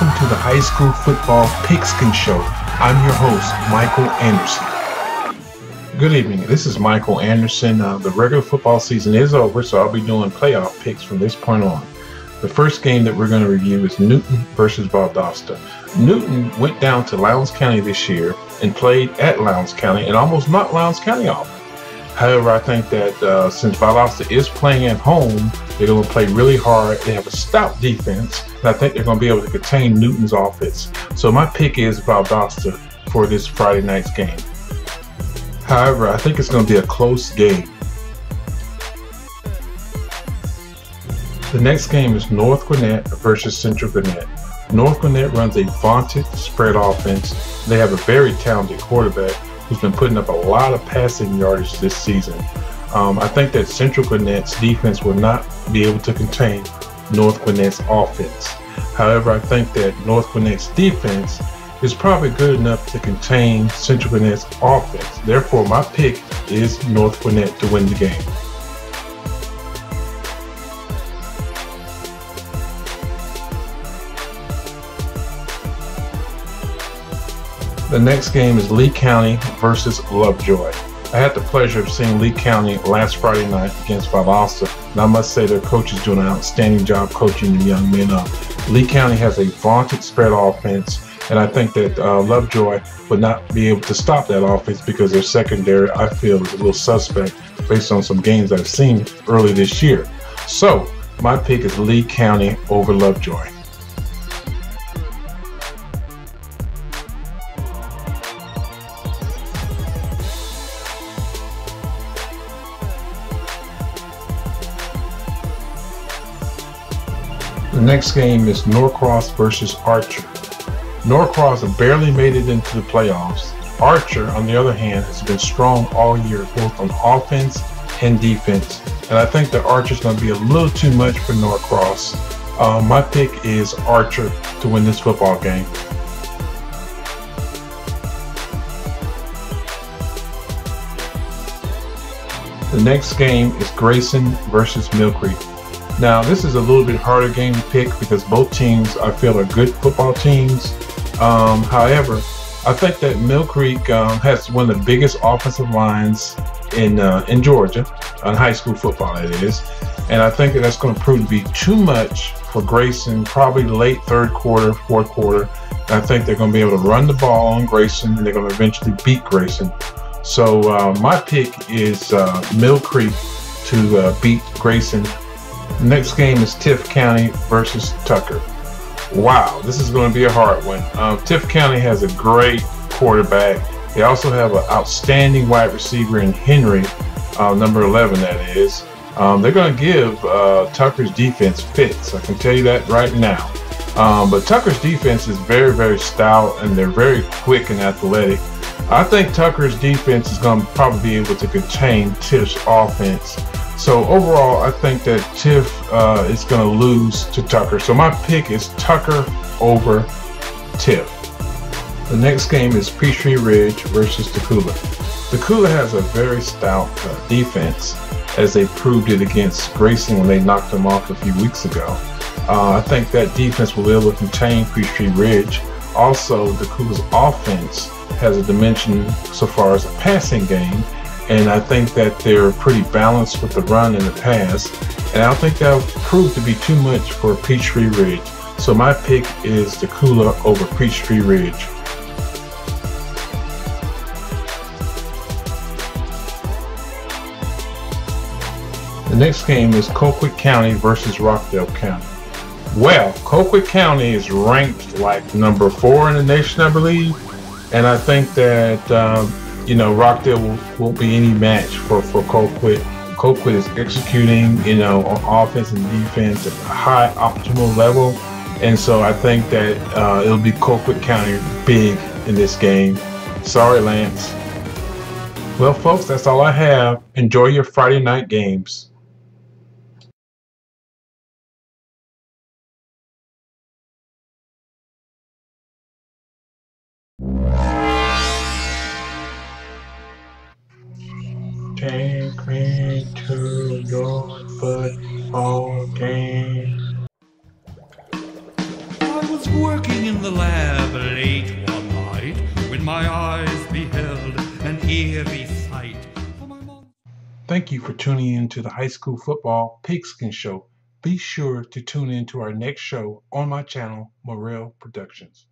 Welcome to the High School Football Pigskin Show. I'm your host, Michael Anderson. Good evening. This is Michael Anderson. The regular football season is over, so I'll be doing playoff picks from this point on. The first game that we're going to review is Newton versus Valdosta. Newton went down to Lowndes County this year and played at Lowndes County and almost knocked Lowndes County off. However, I think that since Valdosta is playing at home, they're going to play really hard. They have a stout defense, and I think they're going to be able to contain Newton's offense. So my pick is Valdosta for this Friday night's game. However, I think it's going to be a close game. The next game is North Gwinnett versus Central Gwinnett. North Gwinnett runs a vaunted spread offense. They have a very talented quarterback who's been putting up a lot of passing yardage this season. I think that Central Gwinnett's defense will not be able to contain North Gwinnett's offense. However, I think that North Gwinnett's defense is probably good enough to contain Central Gwinnett's offense. Therefore, my pick is North Gwinnett to win the game. The next game is Lee County versus Lovejoy. I had the pleasure of seeing Lee County last Friday night against Valdosta, and I must say their coach is doing an outstanding job coaching the young men up. Lee County has a vaunted spread offense, and I think that Lovejoy would not be able to stop that offense because their secondary, I feel, is a little suspect based on some games I've seen early this year. So, my pick is Lee County over Lovejoy. The next game is Norcross versus Archer. Norcross have barely made it into the playoffs. Archer, on the other hand, has been strong all year, both on offense and defense. And I think that Archer's going to be a little too much for Norcross. My pick is Archer to win this football game. The next game is Grayson versus Mill Creek. Now, this is a little bit harder game to pick because both teams, I feel, are good football teams. However, I think that Mill Creek has one of the biggest offensive lines in Georgia, on high school football it is. And I think that that's going to prove to be too much for Grayson, probably late third quarter, fourth quarter. And I think they're going to be able to run the ball on Grayson, and they're going to eventually beat Grayson. So my pick is Mill Creek to beat Grayson. The next game is Tift County versus Tucker. Wow, this is going to be a hard one. Tift County has a great quarterback. They also have an outstanding wide receiver in Henry, number 11 that is. They're going to give Tucker's defense fits. I can tell you that right now. But Tucker's defense is very, very stout, and they're very quick and athletic. I think Tucker's defense is going to probably be able to contain Tift's offense. So overall, I think that Tiff is going to lose to Tucker. So my pick is Tucker over Tiff. The next game is Peachtree Ridge versus Takula. Takula has a very stout defense, as they proved it against Grayson when they knocked them off a few weeks ago. I think that defense will be able to contain Peachtree Ridge. Also, Takula's offense has a dimension so far as a passing game. And I think that they're pretty balanced with the run and the pass. And I don't think that'll prove to be too much for Peachtree Ridge. So my pick is Takula over Peachtree Ridge. The next game is Colquitt County versus Rockdale County. Well, Colquitt County is ranked like number 4 in the nation, I believe. And I think that Rockdale won't be any match for Colquitt. Colquitt is executing, on offense and defense at a high optimal level. And so I think that it'll be Colquitt County big in this game. Sorry, Lance. Well, folks, that's all I have. Enjoy your Friday night games. Take me to your football game. I was was working in the lab late one night when my eyes beheld an eerie sight. Thank you for tuning in to the High School Football Pigskin Show. Be sure to tune in to our next show on my channel, Morel Productions.